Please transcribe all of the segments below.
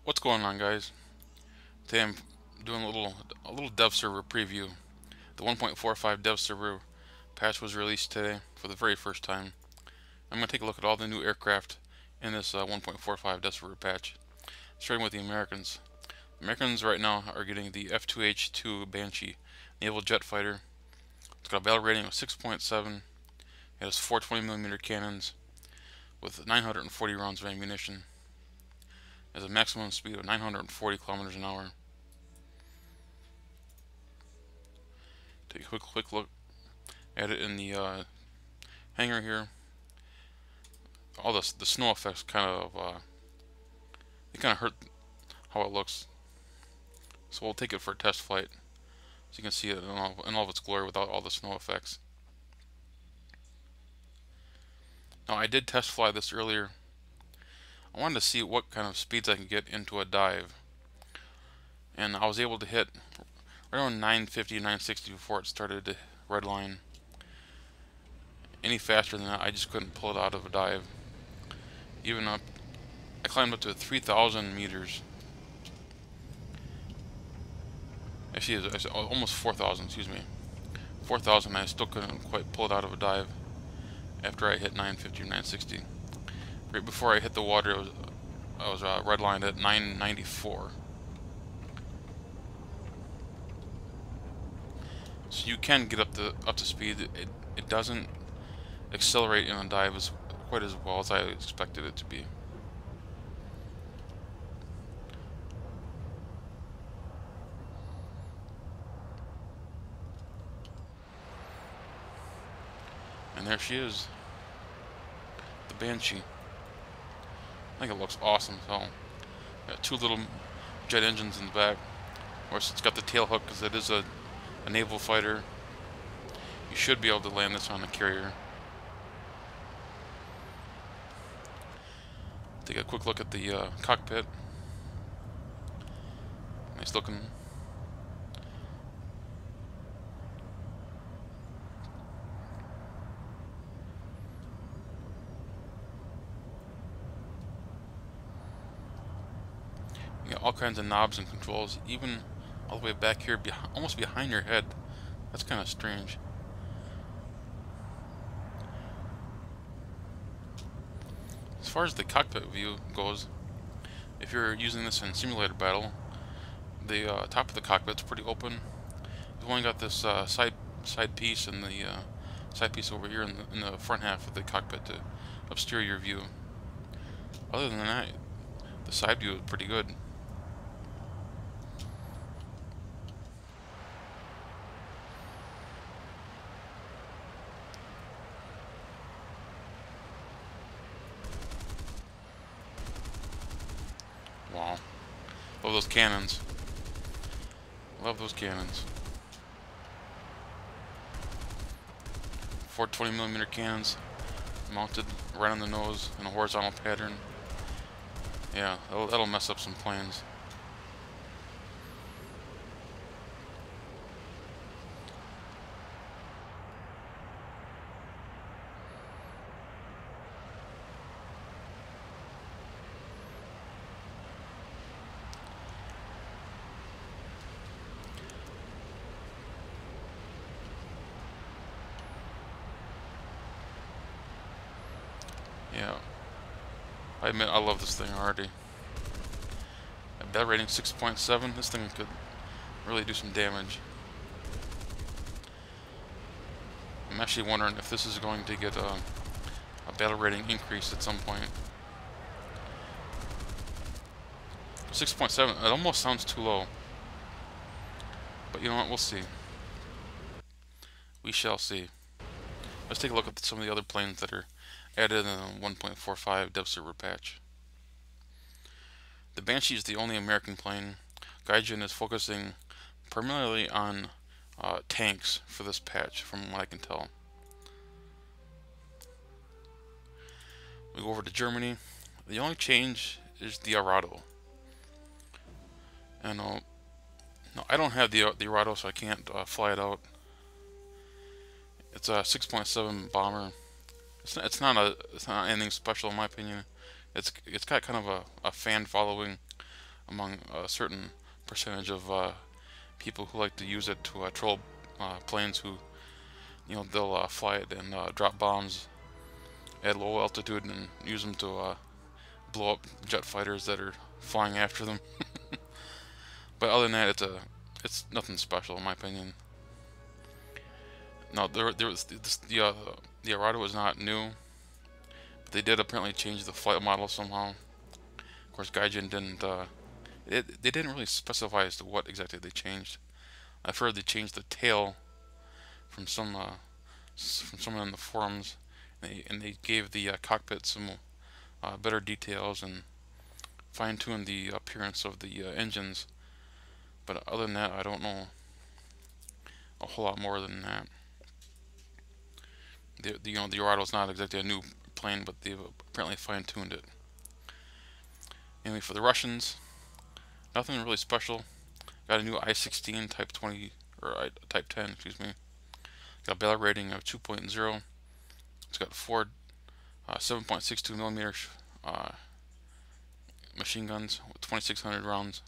What's going on, guys? Today I'm doing a little dev server preview. The 1.45 dev server patch was released today for the very first time. I'm going to take a look at all the new aircraft in this 1.45 dev server patch, starting with the Americans. Americans right now are getting the F2H2 Banshee naval jet fighter. It's got a battle rating of 6.7. It has 420mm cannons with 940 rounds of ammunition. It has a maximum speed of 940 kilometers an hour. Take a quick look at it in the hangar here. All the snow effects kind of hurt how it looks. So we'll take it for a test flight, so you can see it in all of its glory without all the snow effects. Now I did test fly this earlier. I wanted to see what kind of speeds I can get into a dive, and I was able to hit right around 950, 960 before it started to redline. Any faster than that, I just couldn't pull it out of a dive. Even up, I climbed up to 3,000 meters. Actually, almost 4,000, excuse me. 4,000, I still couldn't quite pull it out of a dive after I hit 950 or 960. Right before I hit the water, I was redlined at 994. So you can get up to speed. It doesn't accelerate in a dive quite as well as I expected it to be. And there she is, the Banshee. I think it looks awesome. So, got two little jet engines in the back. Of course, it's got the tail hook because it is a naval fighter. You should be able to land this on a carrier. Take a quick look at the cockpit. Nice looking. You got all kinds of knobs and controls, even all the way back here, almost behind your head. That's kind of strange. As far as the cockpit view goes, if you're using this in simulator battle, the top of the cockpit's pretty open. You've only got this side piece and the side piece over here in the front half of the cockpit to obscure your view. Other than that, the side view is pretty good. Wow. Love those cannons. Love those cannons. 420mm cannons mounted right on the nose in a horizontal pattern. Yeah, that'll mess up some planes. Yeah, I admit I love this thing already. A battle rating 6.7. This thing could really do some damage. I'm actually wondering if this is going to get a battle rating increase at some point. 6.7. It almost sounds too low, but you know what? We'll see. We shall see. Let's take a look at some of the other planes that are added in the 1.45 dev server patch. The Banshee is the only American plane. Gaijin is focusing primarily on tanks for this patch, from what I can tell. We go over to Germany. The only change is the Arado. And no, I don't have the Arado, so I can't fly it out. It's a 6.7 bomber. It's not anything special in my opinion. It's got kind of a fan following among a certain percentage of people who like to use it to troll planes who, they'll fly it and drop bombs at low altitude and use them to blow up jet fighters that are flying after them. But other than that, it's nothing special in my opinion. No, there was the Arado was not new, but they did apparently change the flight model somehow. Of course, Gaijin didn't. They didn't really specify as to what exactly they changed. I've heard they changed the tail from someone in the forums, and they gave the cockpit some better details and fine-tuned the appearance of the engines. But other than that, I don't know a whole lot more than that. The Arado's not exactly a new plane, but they've apparently fine-tuned it. Anyway, for the Russians, nothing really special. Got a new i16 Type 20 or Type 10, excuse me. Got a battle rating of 2.0. It's got four 7.62 millimeter machine guns with 2,600 rounds.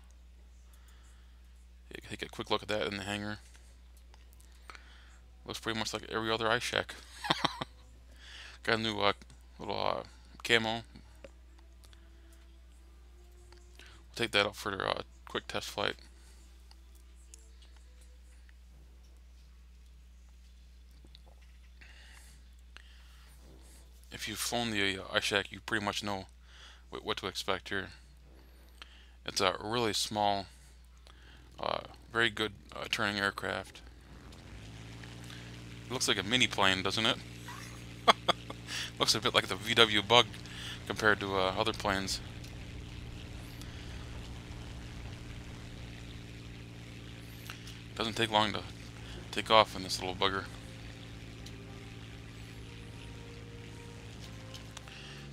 You can take a quick look at that in the hangar. Looks pretty much like every other iShack. Got a new little camo. We'll take that up for a quick test flight. If you've flown the iShack, you pretty much know what to expect here. It's a really small, very good turning aircraft. It looks like a mini plane, doesn't it? Looks a bit like the VW Bug compared to other planes. Doesn't take long to take off in this little bugger.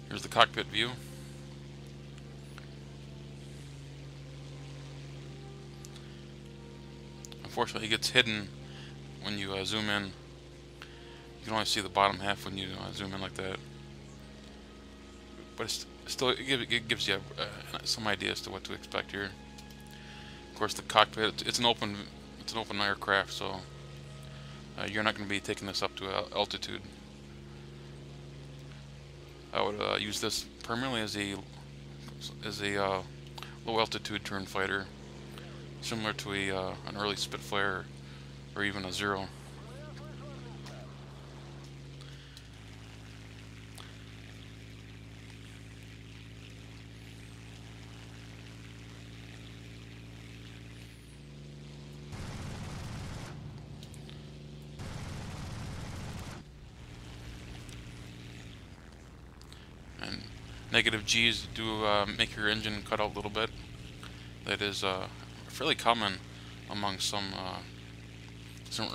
Here's the cockpit view. Unfortunately, it gets hidden when you zoom in. You can only see the bottom half when you zoom in like that. But it gives you some idea as to what to expect here. Of course, the cockpit, it's an open aircraft, so you're not going to be taking this up to altitude. I would use this primarily as a low altitude turn fighter, similar to an early Spitfire or even a Zero. And negative G's do make your engine cut out a little bit. That is fairly common among some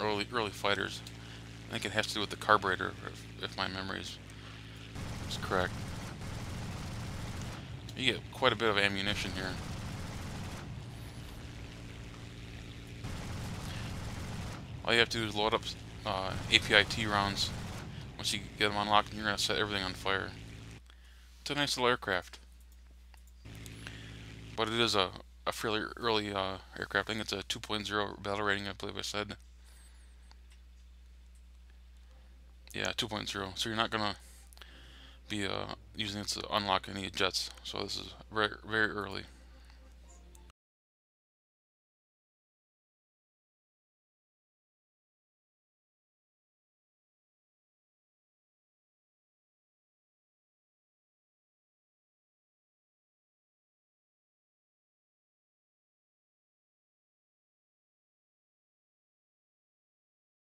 early fighters. I think it has to do with the carburetor, if my memory is correct. You get quite a bit of ammunition here. All you have to do is load up APIT rounds. Once you get them unlocked, you're going to set everything on fire. It's a nice little aircraft. But it is a fairly early aircraft. I think it's a 2.0 battle rating, I believe I said. Yeah, 2.0. So you're not going to be using it to unlock any jets. So this is very, very early.